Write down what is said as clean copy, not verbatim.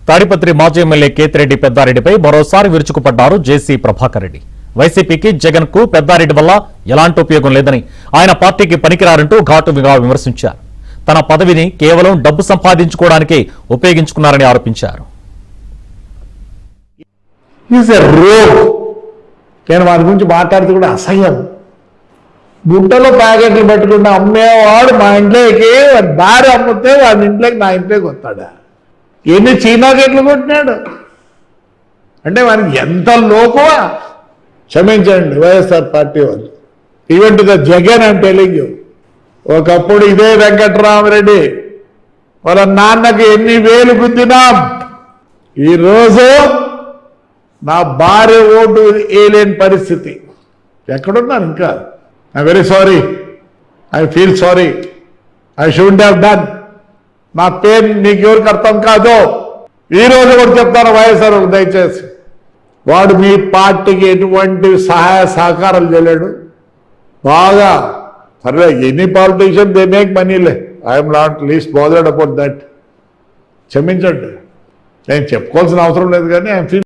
తాడిపత్రి మాజీ ఎమ్మెల్యే కేతిరెడ్డి పెద్దారెడ్డిపై మరోసారి విరుచుకుపడ్డారు జేసీ ప్రభాకర్ రెడ్డి. వైసీపీకి జగన్ కు పెద్దారెడ్డి వల్ల ఎలాంటి ఉపయోగం లేదని, ఆయన పార్టీకి పనికిరారంటూ ఘాటుగా విమర్శించారు. తన పదవిని కేవలం డబ్బు సంపాదించుకోవడానికే ఉపయోగించుకున్నారని ఆరోపించారు. నేను వారి గురించి మాట్లాడితే కూడా అసహ్యం. గుంటలో ప్యాకెట్లు పెట్టుకుంటే అమ్మేవాడు మా ఇంట్లోకి దారి అమ్మితే వాడి ఇంట్లోకి నా ఇంట్లోకి వస్తాడా? ఎన్ని చీనాకెట్లు కొట్టినాడు అంటే వానికి ఎంత లోపమా. క్షమించండి వైఎస్ఆర్ పార్టీ వాళ్ళు. Even to the Jagan I'm telling you. ఒకప్పుడు ఇదే వెంకట్రామరెడ్డి వాళ్ళ నాన్నకి ఎన్ని వేలు గుద్దినాం. ఈరోజు నా భార్య ఓటు వేయలేని పరిస్థితి. ఎక్కడున్నారు ఇంకా? I very sorry, I feel sorry, I should have done. నా పెయిన్ మీకు ఎవరికి అర్థం కాదు. ఈరోజు కూడా చెప్తాను వైఎస్ఆర్ దయచేసి, వాడు మీ పార్టీకి ఎటువంటి సహాయ సహకారాలు చేయలేడు. బాగా సరే, ఎనీ పాలిటీషియన్ దే మేక్ మనీలే. I'm not least bothered about that. క్షమించండి, నేను చెప్పుకోవాల్సిన అవసరం లేదు, కానీ ఐఎమ్ ఫీల్